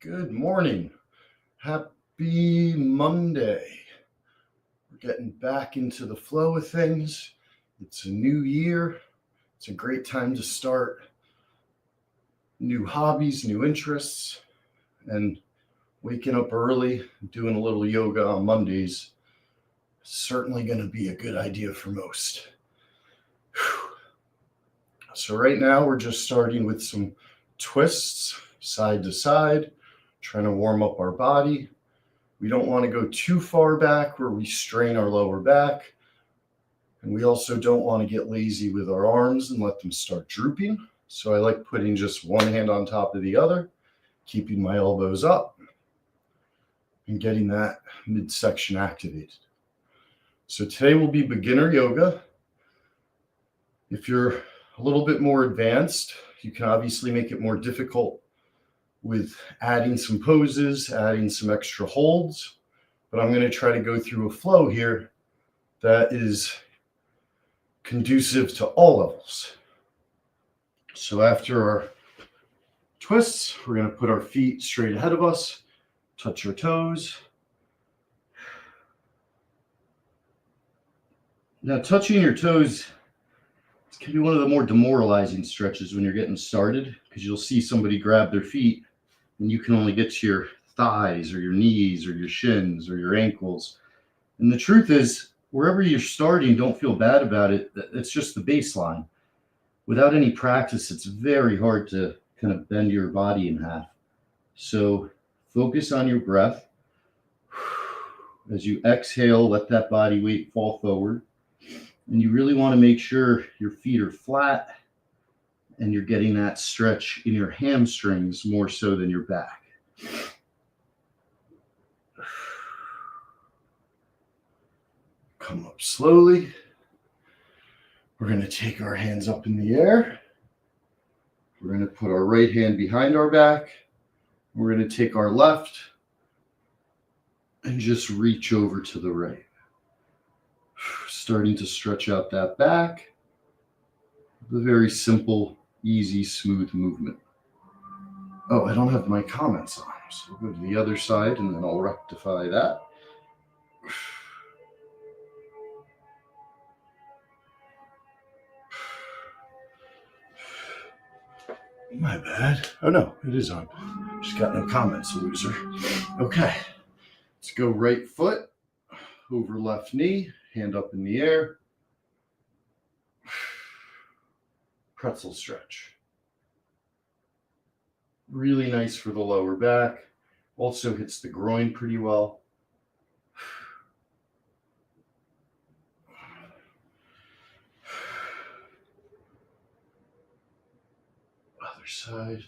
Good morning. Happy Monday. We're getting back into the flow of things. It's a new year. It's a great time to start new hobbies, new interests, and waking up early, doing a little yoga on Mondays is certainly going to be a good idea for most. So right now we're just starting with some twists side to side, trying to warm up our body. We don't want to go too far back where we strain our lower back. And we also don't want to get lazy with our arms and let them start drooping. So I like putting just one hand on top of the other, keeping my elbows up and getting that midsection activated. So today will be beginner yoga. If you're a little bit more advanced, you can obviously make it more difficult with adding some poses, adding some extra holds, but I'm going to try to go through a flow here that is conducive to all levels. So after our twists, we're going to put our feet straight ahead of us, touch our toes. Now, touching your toes can be one of the more demoralizing stretches when you're getting started, because you'll see somebody grab their feet and you can only get to your thighs or your knees or your shins or your ankles. And the truth is, wherever you're starting, don't feel bad about it. It's just the baseline. Without any practice, it's very hard to kind of bend your body in half. So focus on your breath. As you exhale, let that body weight fall forward. And you really want to make sure your feet are flat and you're getting that stretch in your hamstrings more so than your back. Come up slowly. We're going to take our hands up in the air. We're going to put our right hand behind our back. We're going to take our left and just reach over to the right. Starting to stretch out that back. A very simple, easy, smooth movement. Oh, I don't have my comments on, so I'll go to the other side and then I'll rectify that. My bad. Oh no, it is on. Just got no comments, loser. Okay, let's go right foot over left knee, hand up in the air. Pretzel stretch. Really nice for the lower back. Also hits the groin pretty well. Other side.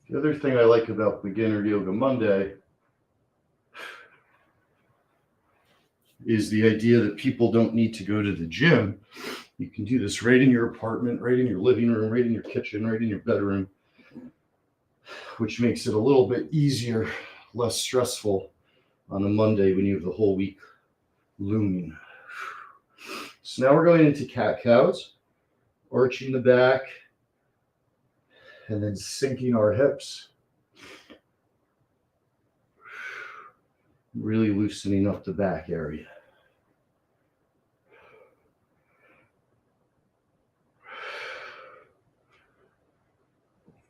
The other thing I like about Beginner Yoga Monday is the idea that people don't need to go to the gym. You can do this right in your apartment, right in your living room, right in your kitchen, right in your bedroom, which makes it a little bit easier, less stressful on a Monday when you have the whole week looming. So now we're going into cat-cows, arching the back, and then sinking our hips. Really loosening up the back area.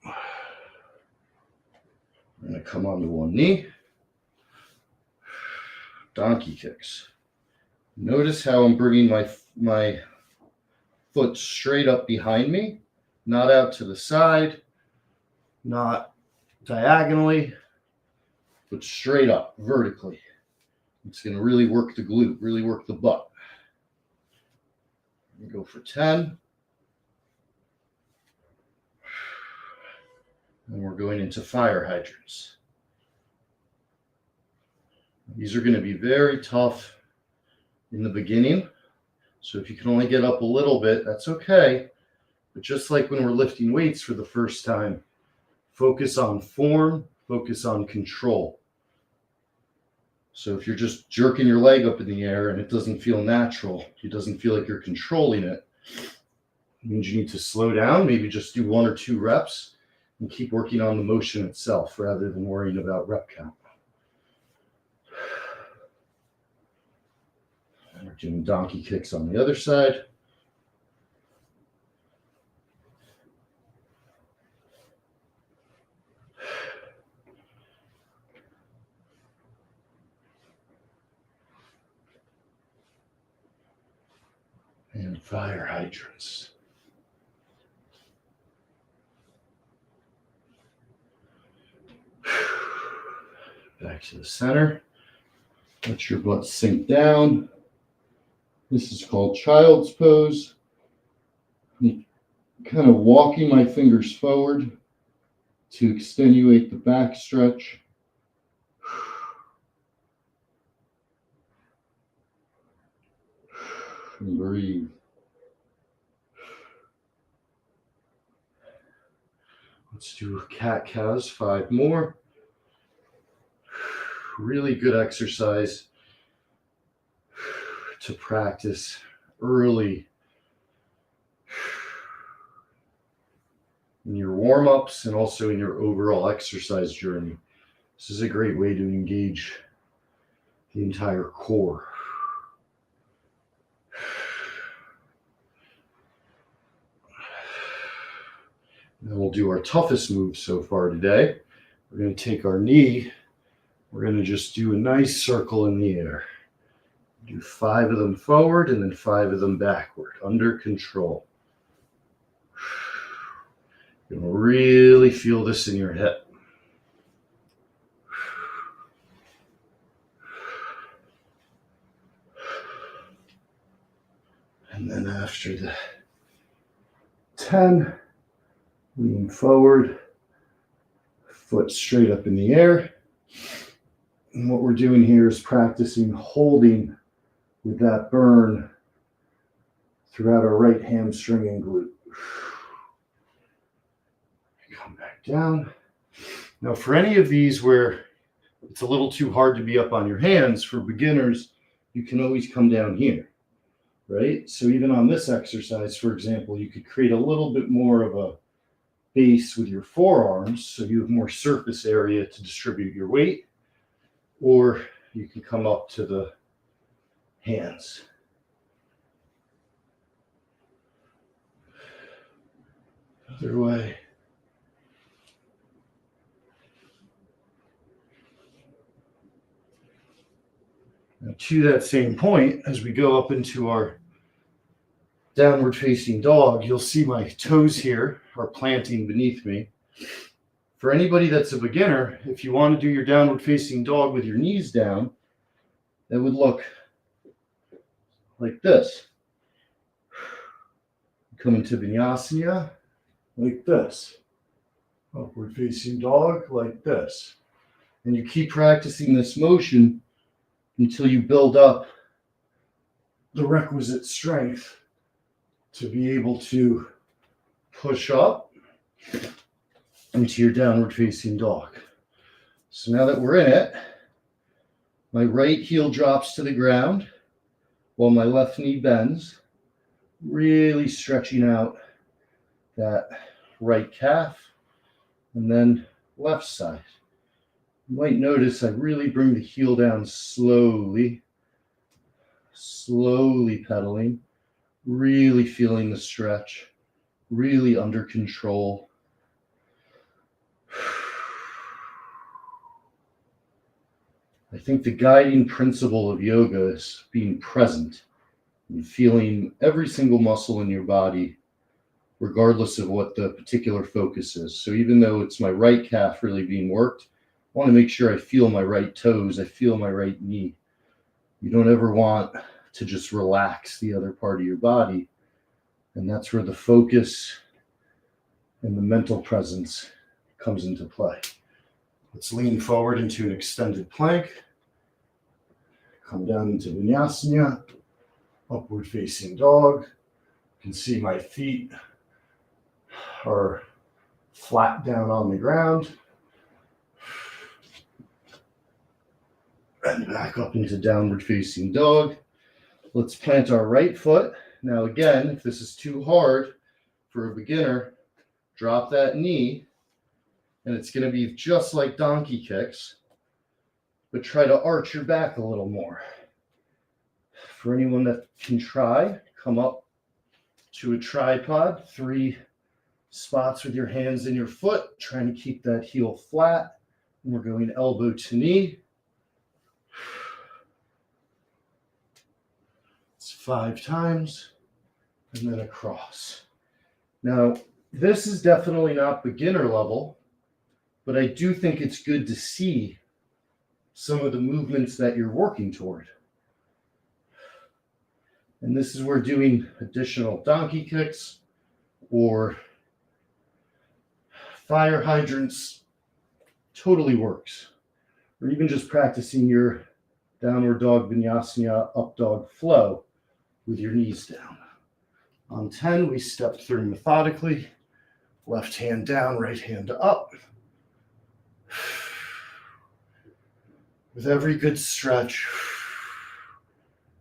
I'm going to come onto one knee. Donkey kicks. Notice how I'm bringing my foot straight up behind me, not out to the side, not diagonally, but straight up, vertically. It's going to really work the glute, really work the butt. Go for 10. And we're going into fire hydrants. These are going to be very tough in the beginning. So if you can only get up a little bit, that's okay. But just like when we're lifting weights for the first time, focus on form, focus on control. So if you're just jerking your leg up in the air and it doesn't feel natural, it doesn't feel like you're controlling it, It means you need to slow down, maybe just do 1 or 2 reps and keep working on the motion itself rather than worrying about rep count. And we're doing donkey kicks on the other side. And fire hydrants. Back to the center. Let your butt sink down. This is called child's pose. I'm kind of walking my fingers forward to extenuate the back stretch. And breathe. Let's do cat-cows, 5 more. Really good exercise to practice early in your warm-ups and also in your overall exercise journey. This is a great way to engage the entire core. Then we'll do our toughest move so far today. We're going to take our knee. We're going to just do a nice circle in the air. Do 5 of them forward and then 5 of them backward, under control. You're going to really feel this in your hip. And then after the 10, lean forward, foot straight up in the air. And what we're doing here is practicing holding with that burn throughout our right hamstring and glute. Come back down. Now, for any of these where it's a little too hard to be up on your hands, for beginners, you can always come down here, right? So even on this exercise, for example, you could create a little bit more of a base with your forearms so you have more surface area to distribute your weight, or you can come up to the hands. Other way. Now, to that same point, as we go up into our downward facing dog, you'll see my toes here are planting beneath me. For anybody that's a beginner, if you want to do your downward facing dog with your knees down, that would look like this. Come into Vinyasana like this. Upward facing dog like this. And you keep practicing this motion until you build up the requisite strength to be able to push up into your downward facing dog. So now that we're in it, my right heel drops to the ground while my left knee bends, really stretching out that right calf, and then left side. You might notice I really bring the heel down slowly pedaling, really feeling the stretch, really under control. I think the guiding principle of yoga is being present and feeling every single muscle in your body, regardless of what the particular focus is. So even though it's my right calf really being worked, I want to make sure I feel my right toes, I feel my right knee. You don't ever want to just relax the other part of your body. And that's where the focus and the mental presence comes into play. Let's lean forward into an extended plank. Come down into Vinyasana, upward facing dog. You can see my feet are flat down on the ground. And back up into downward facing dog. Let's plant our right foot. Now again, if this is too hard, for a beginner, drop that knee, and it's going to be just like donkey kicks, but try to arch your back a little more. For anyone that can try, come up to a tripod, 3 spots with your hands in your foot, trying to keep that heel flat. And we're going elbow to knee. It's 5 times, and then across. Now, this is definitely not beginner level, but I do think it's good to see some of the movements that you're working toward. And this is where doing additional donkey kicks or fire hydrants totally works. Or even just practicing your downward dog vinyasa up dog flow with your knees down. On 10, we step through methodically. Left hand down, right hand up. With every good stretch,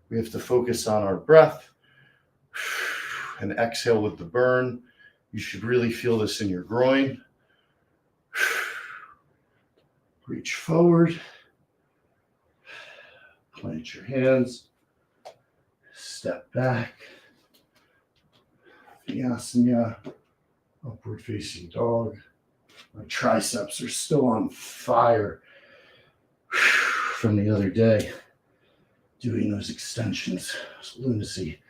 we have to focus on our breath and exhale with the burn. You should really feel this in your groin. Reach forward. Plant your hands. Step back. Vinyasa, upward facing dog. My triceps are still on fire from the other day doing those extensions. It's lunacy.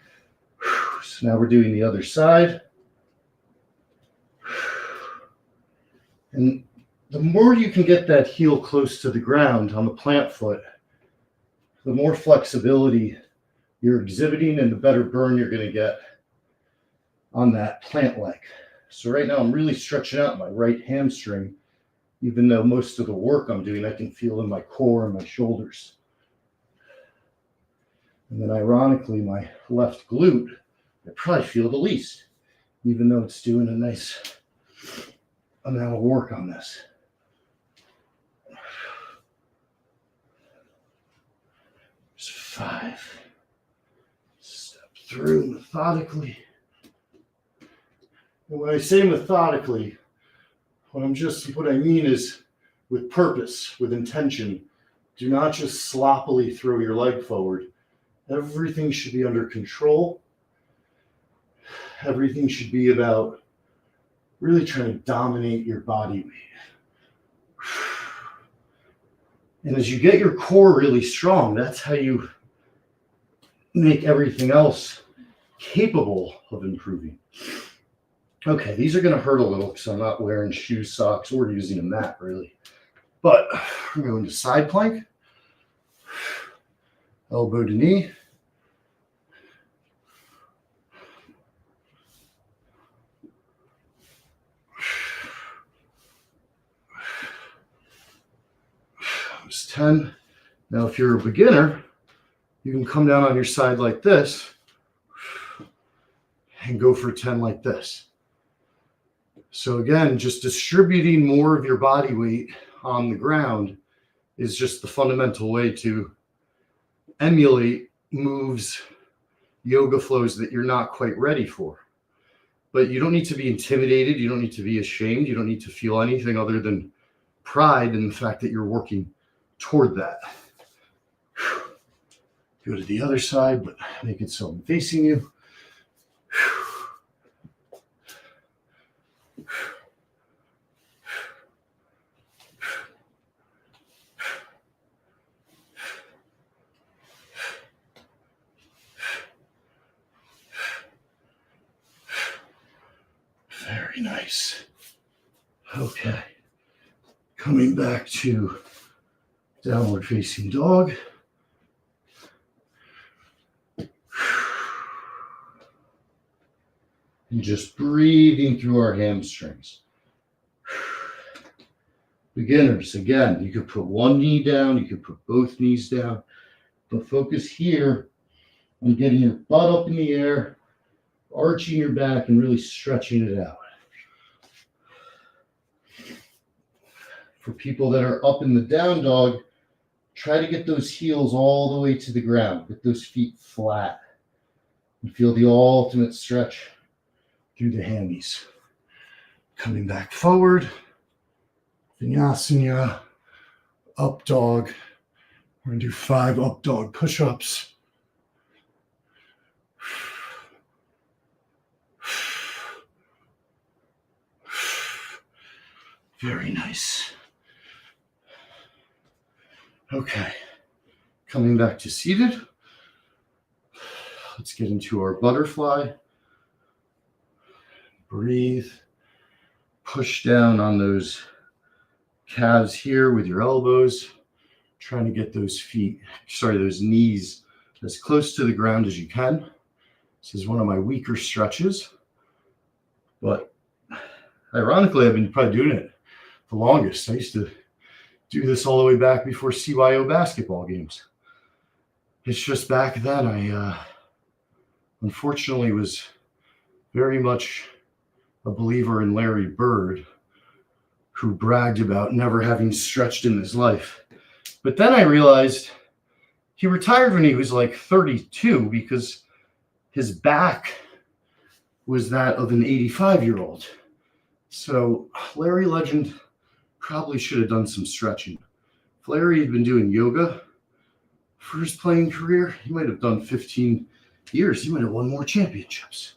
So now we're doing the other side. And the more you can get that heel close to the ground on the plant foot, the more flexibility you're exhibiting and the better burn you're going to get on that plant leg. So right now I'm really stretching out my right hamstring, even though most of the work I'm doing I can feel in my core and my shoulders. And then ironically, my left glute, I probably feel the least, even though it's doing a nice amount of work on this. There's 5. Step through methodically. And when I say methodically, what I mean is with purpose, with intention. Do not just sloppily throw your leg forward. Everything should be under control. Everything should be about really trying to dominate your body weight. And as you get your core really strong, that's how you make everything else capable of improving. Okay, these are going to hurt a little because I'm not wearing shoes, socks, or using a mat, really. But we're going to side plank, elbow to knee. That's 10. Now, if you're a beginner, you can come down on your side like this and go for 10 like this. So again, just distributing more of your body weight on the ground is just the fundamental way to emulate moves, yoga flows that you're not quite ready for. But you don't need to be intimidated. You don't need to be ashamed. You don't need to feel anything other than pride in the fact that you're working toward that. Go to the other side, but make it so I'm facing you. Very nice. Okay. Coming back to downward facing dog. And just breathing through our hamstrings. Beginners, again, you could put one knee down, you could put both knees down, but focus here on getting your butt up in the air, arching your back, and really stretching it out. For people that are up in the down dog, try to get those heels all the way to the ground. Get those feet flat. And feel the ultimate stretch do the hammies. Coming back forward, Vinyasana, up dog. We're going to do 5 up dog push-ups. Very nice. Okay, coming back to seated. Let's get into our butterfly. Breathe. Push down on those calves here with your elbows. Trying to get those knees as close to the ground as you can. This is one of my weaker stretches, but ironically, I've been probably doing it the longest. I used to do this all the way back before CYO basketball games. It's just back then I unfortunately was very much a believer in Larry Bird, who bragged about never having stretched in his life. But then I realized he retired when he was like 32 because his back was that of an 85-year-old. So Larry Legend probably should have done some stretching. If Larry had been doing yoga for his playing career, he might have done 15 years. He might have won more championships.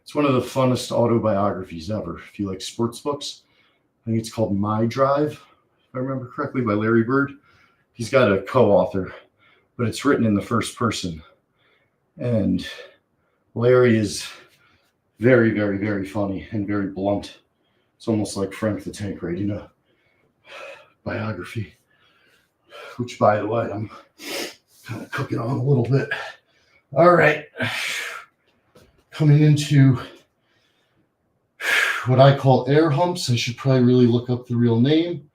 It's one of the funnest autobiographies ever. If you like sports books, I think it's called My Drive, if I remember correctly, by Larry Bird. He's got a co-author, but it's written in the first person. And Larry is very, very, very funny and very blunt. It's almost like Frank the Tank writing a biography, which, by the way, I'm kind of cooking on a little bit. All right. Coming into what I call air humps. I should probably really look up the real name.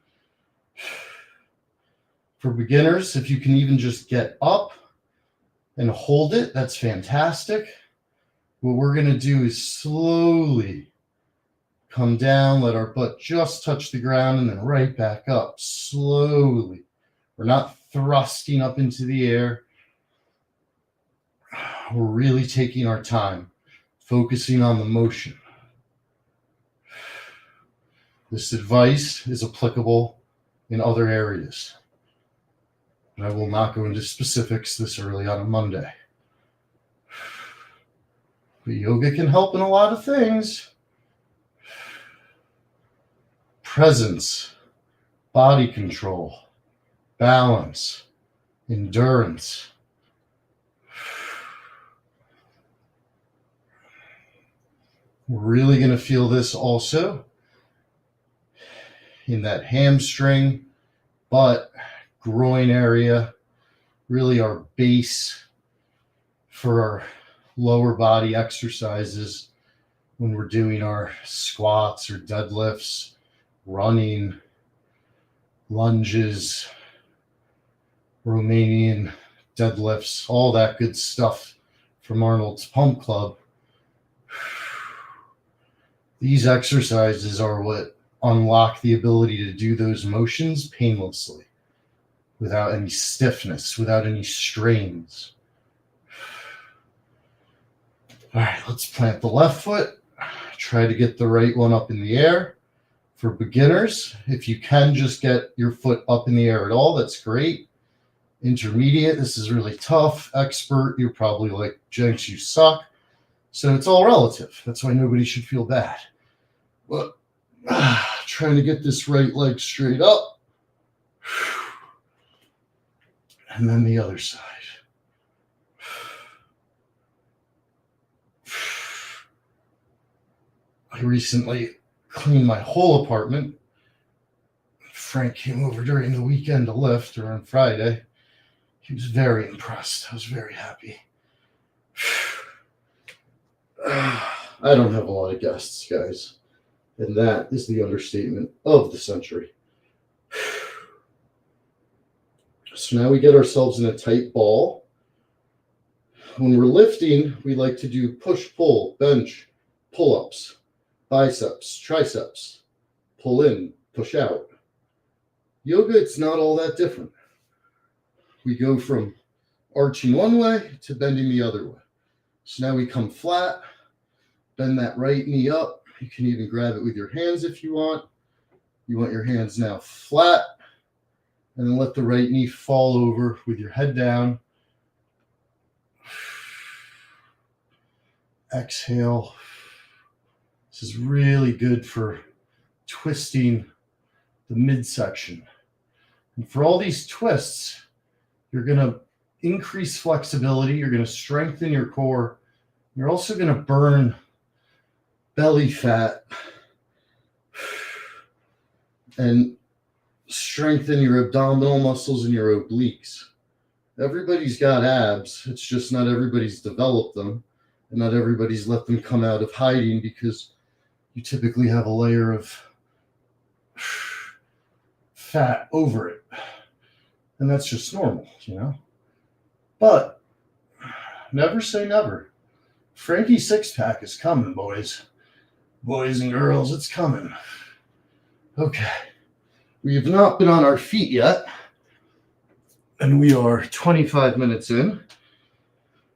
For beginners, if you can even just get up and hold it, that's fantastic. What we're going to do is slowly come down, let our butt just touch the ground, and then right back up slowly. We're not thrusting up into the air. We're really taking our time, focusing on the motion. This advice is applicable in other areas. I will not go into specifics this early on a Monday. But yoga can help in a lot of things. Presence, body control, balance, endurance. We're really going to feel this also in that hamstring, butt, groin area, really our base for our lower body exercises when we're doing our squats or deadlifts, running, lunges, Romanian deadlifts, all that good stuff from Arnold's Pump Club. These exercises are what unlock the ability to do those motions painlessly, without any stiffness, without any strains. All right, let's plant the left foot. Try to get the right one up in the air. For beginners, if you can just get your foot up in the air at all, that's great. Intermediate, this is really tough. Expert, you're probably like, Jenks, you suck. So it's all relative. That's why nobody should feel bad. But trying to get this right leg straight up. And then the other side. I recently cleaned my whole apartment. Frank came over during the weekend to lift, or on Friday. He was very impressed. I was very happy. I don't have a lot of guests, guys. And that is the understatement of the century. So now we get ourselves in a tight ball. When we're lifting, we like to do push-pull, bench, pull-ups, biceps, triceps, pull in, push out. Yoga, it's not all that different. We go from arching one way to bending the other way. So now we come flat, bend that right knee up. You can even grab it with your hands if you want. You want your hands now flat, and then let the right knee fall over with your head down. Exhale. This is really good for twisting the midsection. And for all these twists, you're going to increase flexibility. You're going to strengthen your core. You're also going to burn belly fat and strengthen your abdominal muscles and your obliques. Everybody's got abs. It's just not everybody's developed them, and not everybody's let them come out of hiding because you typically have a layer of fat over it. And that's just normal, you know? But never say never. Frankie six-pack is coming, boys. Boys and girls, it's coming. Okay. We have not been on our feet yet, and we are 25 minutes in.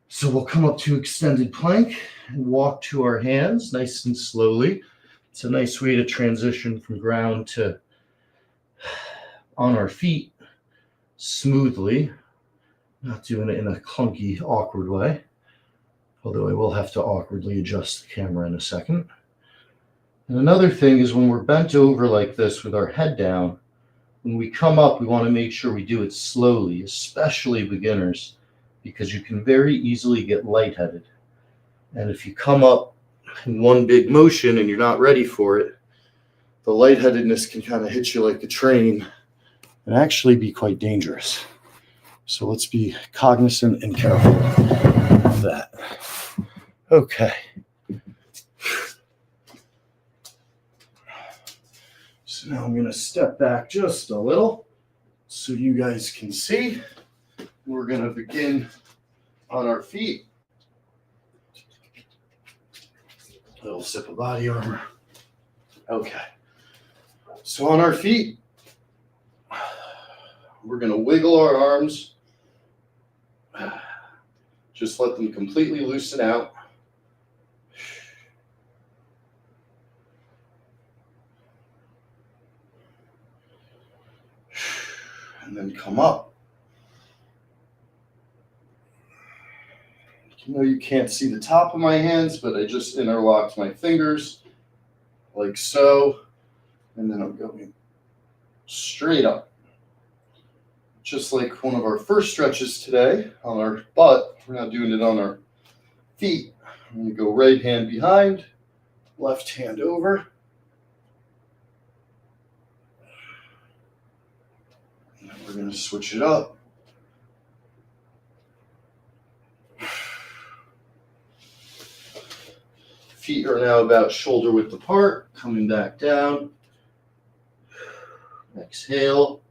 So we'll come up to extended plank and walk to our hands nice and slowly. It's a nice way to transition from ground to on our feet smoothly, not doing it in a clunky, awkward way, although I will have to awkwardly adjust the camera in a second. And another thing is when we're bent over like this with our head down, when we come up, we want to make sure we do it slowly, especially beginners, because you can very easily get lightheaded. And if you come up in one big motion and you're not ready for it, the lightheadedness can kind of hit you like a train and actually be quite dangerous. So let's be cognizant and careful of that. Okay. So now I'm going to step back just a little so you guys can see. We're going to begin on our feet. A little sip of body armor. Okay. So on our feet, we're going to wiggle our arms. Just let them completely loosen out. And then come up. You know you can't see the top of my hands, but I just interlocked my fingers like so. And then I'm going straight up. Just like one of our first stretches today on our butt. We're not doing it on our feet. I'm going to go right hand behind, left hand over. And then we're going to switch it up. Feet are now about shoulder width apart, coming back down. Exhale.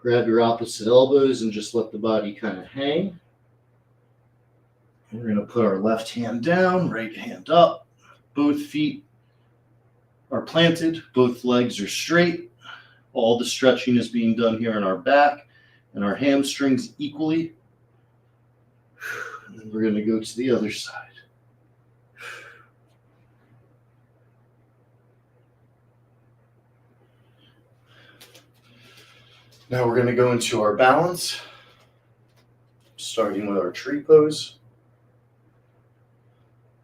Grab your opposite elbows and just let the body kind of hang. We're going to put our left hand down, right hand up. Both feet are planted, both legs are straight. All the stretching is being done here in our back and our hamstrings equally. And then we're going to go to the other side. Now we're going to go into our balance, starting with our tree pose.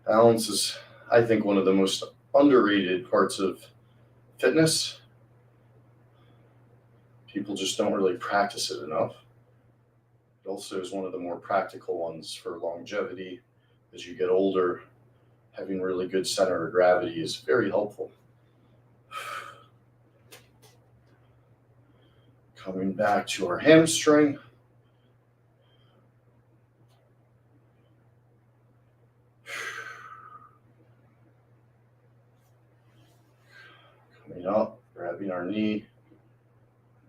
Balance is, I think, one of the most underrated parts of fitness. People just don't really practice it enough. It also is one of the more practical ones for longevity. As you get older, having really good center of gravity is very helpful. Coming back to our hamstring. Coming up, grabbing our knee,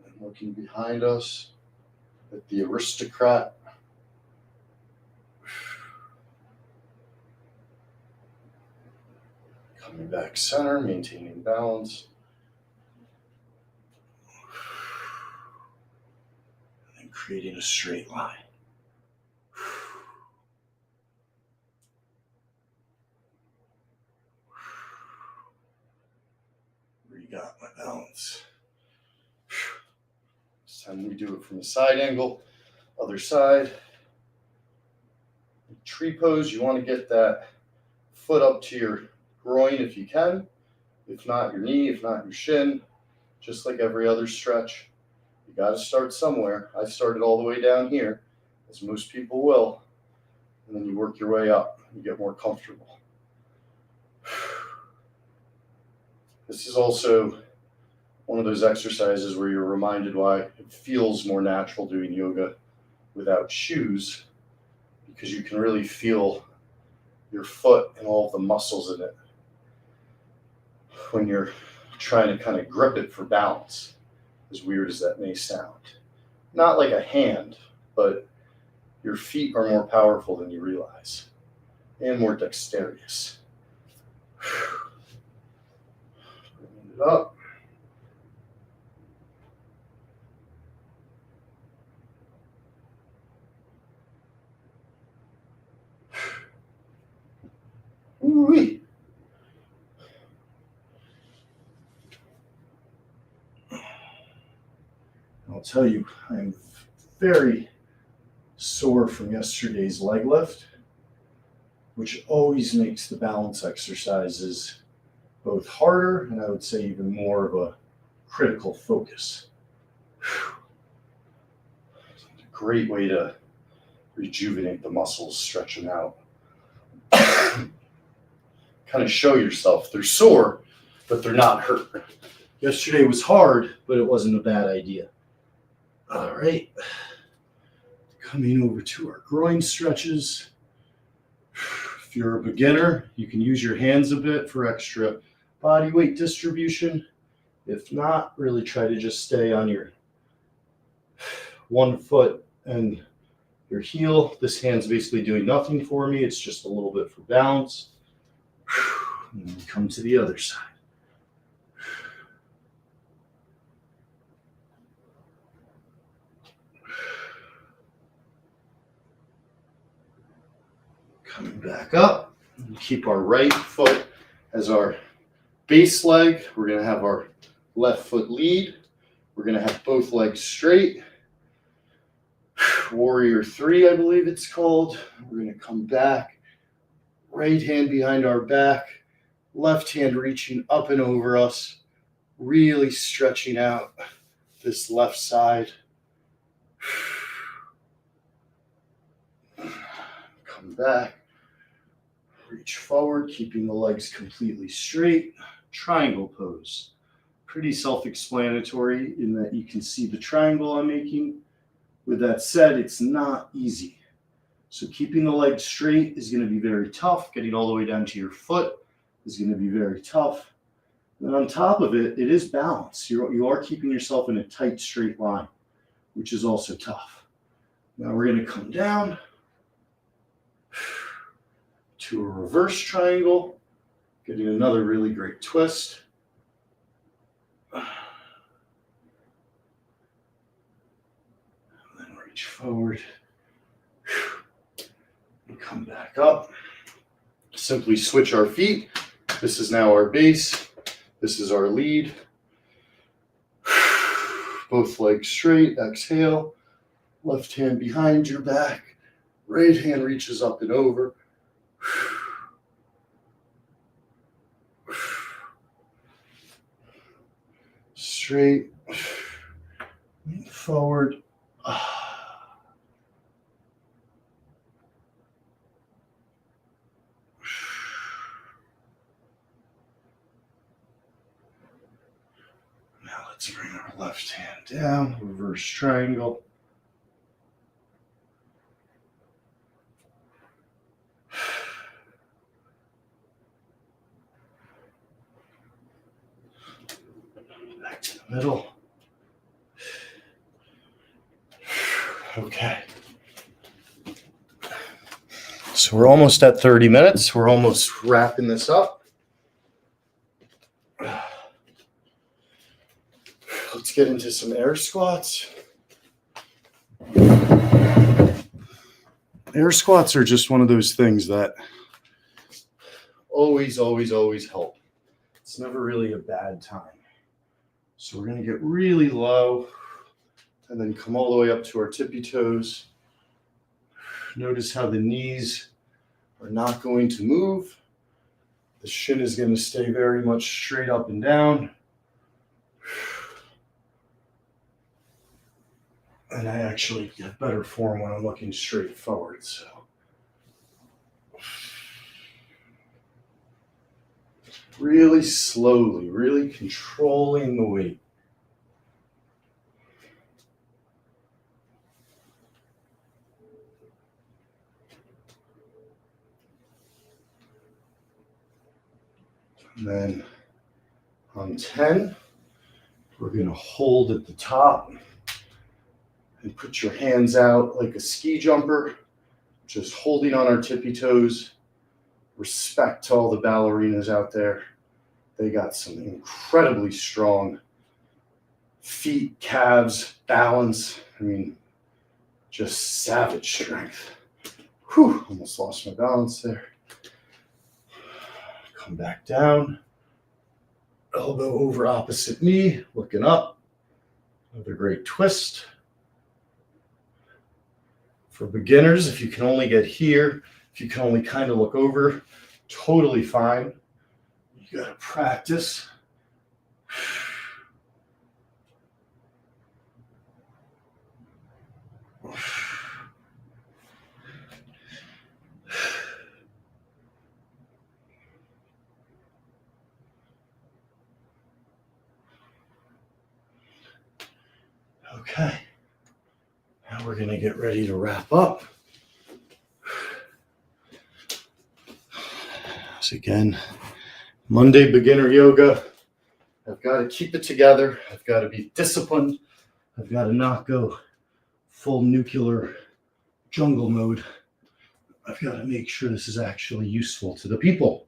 and looking behind us at the aristocrat. Coming back center, maintaining balance. Creating a straight line. got my balance. This time we do it from the side angle, other side. Tree pose, you want to get that foot up to your groin if you can. If not, your knee, if not, your shin. Just like every other stretch. You got to start somewhere. I started all the way down here, as most people will. And then you work your way up. You get more comfortable. This is also one of those exercises where you're reminded why it feels more natural doing yoga without shoes, because you can really feel your foot and all of the muscles in it when you're trying to kind of grip it for balance, as weird as that may sound. Not like a hand, but your feet are more powerful than you realize and more dexterous. Bring it up. Ooh-wee. I'll tell you, I'm very sore from yesterday's leg lift, which always makes the balance exercises both harder and I would say even more of a critical focus. It's a great way to rejuvenate the muscles, stretch them out. Kind of show yourself they're sore, but they're not hurt. Yesterday was hard, but it wasn't a bad idea. All right, coming over to our groin stretches. If you're a beginner, you can use your hands a bit for extra body weight distribution. If not, really try to just stay on your one foot and your heel. This hand's basically doing nothing for me. It's just a little bit for balance. And then we come to the other side. Coming back up, and keep our right foot as our base leg. We're going to have our left foot lead. We're going to have both legs straight. Warrior 3, I believe it's called. We're going to come back, right hand behind our back, left hand reaching up and over us, really stretching out this left side. Come back. Reach forward, keeping the legs completely straight. Triangle pose. Pretty self-explanatory in that you can see the triangle I'm making. With that said, it's not easy. So keeping the legs straight is going to be very tough. Getting all the way down to your foot is going to be very tough. And on top of it, it is balance. You are keeping yourself in a tight, straight line, which is also tough. Now we're going to come down to a reverse triangle, getting another really great twist. And then reach forward and come back up. Simply switch our feet. This is now our base. This is our lead. Both legs straight. Exhale. Left hand behind your back. Right hand reaches up and over. Straight, forward. Now let's bring our left hand down, reverse triangle. Back to the middle. Okay. So we're almost at 30 minutes. We're almost wrapping this up. Let's get into some air squats. Air squats are just one of those things that always help. It's never really a bad time. So we're going to get really low and then come all the way up to our tippy toes. Notice how the knees are not going to move. The shin is going to stay very much straight up and down. And I actually get better form when I'm looking straight forward. So really slowly, really controlling the weight. And then on 10, we're going to hold at the top and put your hands out like a ski jumper, just holding on our tippy toes. Respect to all the ballerinas out there. They got some incredibly strong feet, calves, balance. I mean, just savage strength. Whew, almost lost my balance there. Come back down. Elbow over opposite knee, looking up. Another great twist. For beginners, if you can only get here, if you can only kind of look over, totally fine. You got to practice. Okay. Now we're going to get ready to wrap up. So again, Monday beginner yoga. I've got to keep it together. I've got to be disciplined. I've got to not go full nuclear jungle mode. I've got to make sure this is actually useful to the people.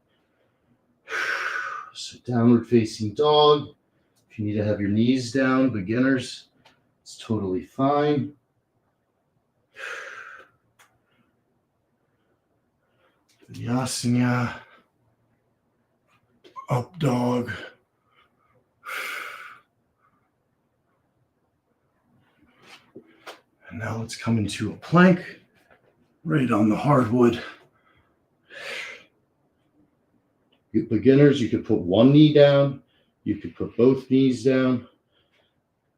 So downward facing dog. If you need to have your knees down, beginners, it's totally fine. Vinyasana, up dog. And now let's come into a plank, right on the hardwood. Beginners, you could put one knee down, you could put both knees down.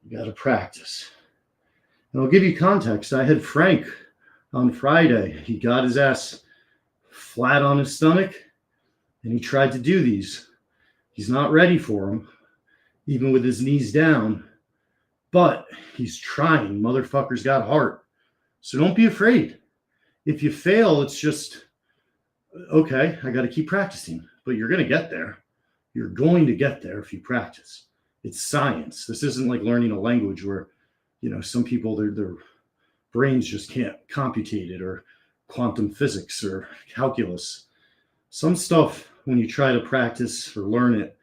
You got to practice. And I'll give you context. I had Frank on Friday. He got his ass flat on his stomach, and he tried to do these. He's not ready for them, even with his knees down, but he's trying. Motherfucker's got heart. So don't be afraid. If you fail, it's just, okay, I got to keep practicing, but you're going to get there. You're going to get there if you practice. It's science. This isn't like learning a language where, some people, their brains just can't computate it, or quantum physics or calculus. Some stuff, when you try to practice or learn it,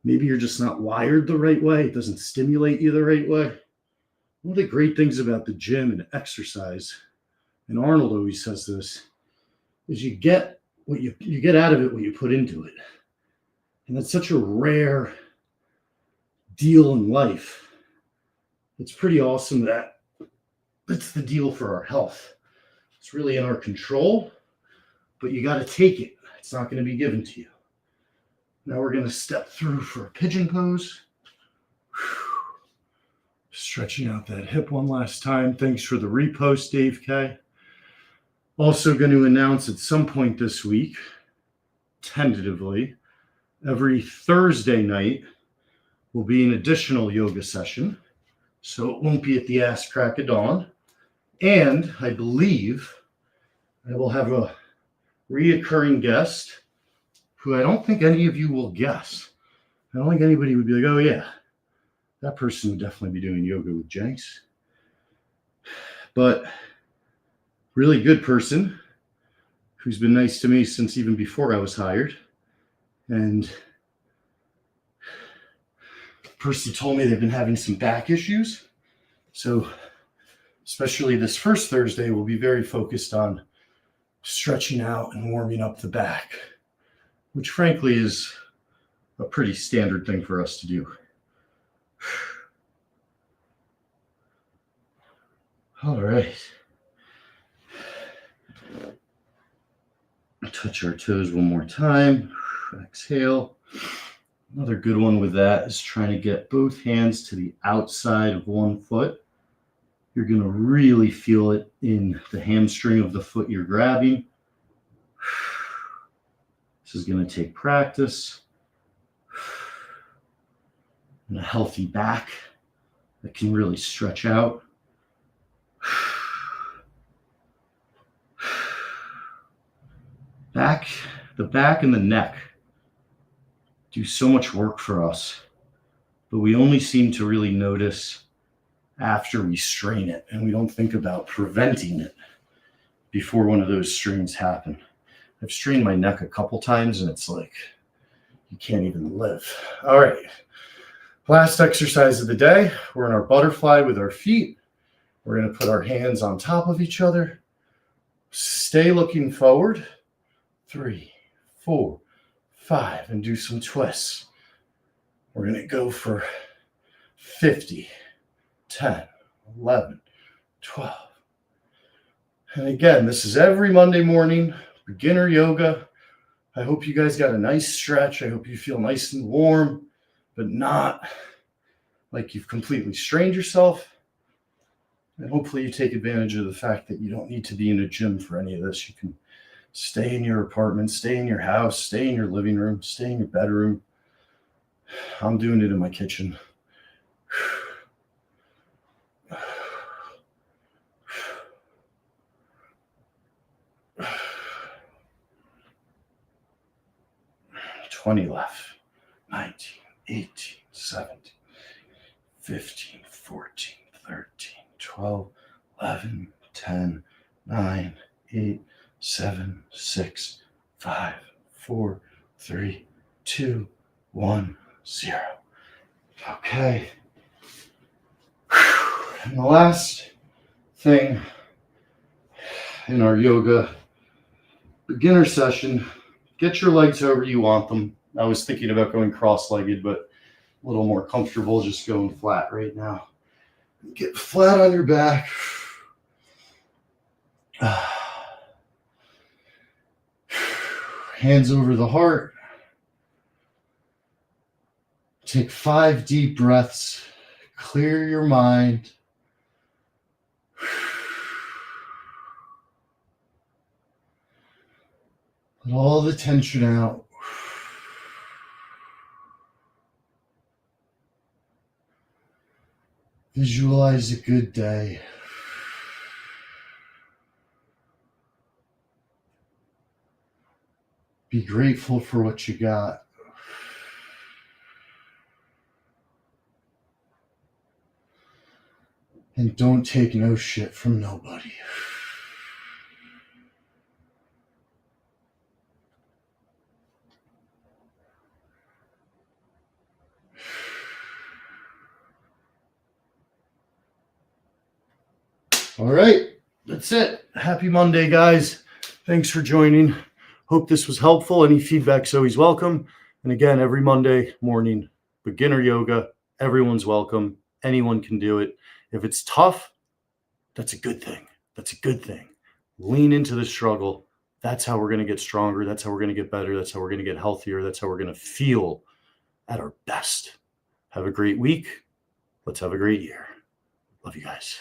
maybe you're just not wired the right way. It doesn't stimulate you the right way. One of the great things about the gym and exercise, and Arnold always says this, is you get what you get out of it what you put into it. And that's such a rare deal in life. It's pretty awesome that it's the deal for our health. It's really in our control, but you got to take it. It's not going to be given to you. Now we're going to step through for a pigeon pose. Stretching out that hip one last time. Thanks for the repost, Dave K. Also going to announce at some point this week, tentatively, every Thursday night will be an additional yoga session. So it won't be at the ass crack of dawn. And I believe I will have a reoccurring guest who I don't think any of you will guess. I don't think anybody would be like, oh yeah, that person would definitely be doing yoga with Jenks. But really good person who's been nice to me since even before I was hired. And the person told me they've been having some back issues. So especially this first Thursday, we'll be very focused on stretching out and warming up the back, which frankly is a pretty standard thing for us to do. All right. Touch our toes one more time. Exhale. Another good one with that is trying to get both hands to the outside of one foot. You're going to really feel it in the hamstring of the foot you're grabbing. This is going to take practice and a healthy back that can really stretch out. The back and the neck do so much work for us, but we only seem to really notice after we strain it, and we don't think about preventing it before one of those strains happen. I've strained my neck a couple times, and it's like you can't even live. All right, last exercise of the day. We're in our butterfly with our feet. We're going to put our hands on top of each other. Stay looking forward. 3, 4, 5, and do some twists. We're going to go for 50, 10, 11, 12. And again, this is every Monday morning, beginner yoga. I hope you guys got a nice stretch. I hope you feel nice and warm, but not like you've completely strained yourself. And hopefully you take advantage of the fact that you don't need to be in a gym for any of this. You can stay in your apartment, stay in your house, stay in your living room, stay in your bedroom. I'm doing it in my kitchen. $20 left. 19, 18, 17, 15, 14, 13, 12, 11, 10, 9, 8, 7, 6, 5, 4, 3, 2, 1, 0. Okay. And the last thing in our yoga beginner session, get your legs however you want them. I was thinking about going cross-legged, but a little more comfortable just going flat right now. Get flat on your back. Hands over the heart. Take 5 deep breaths. Clear your mind. Let all the tension out. Visualize a good day. Be grateful for what you got. And don't take no shit from nobody. All right, that's it. Happy Monday, guys. Thanks for joining. Hope this was helpful. Any feedback's always welcome. And again, every Monday morning, beginner yoga. Everyone's welcome. Anyone can do it. If it's tough, that's a good thing. That's a good thing. Lean into the struggle. That's how we're going to get stronger. That's how we're going to get better. That's how we're going to get healthier. That's how we're going to feel at our best. Have a great week. Let's have a great year. Love you guys.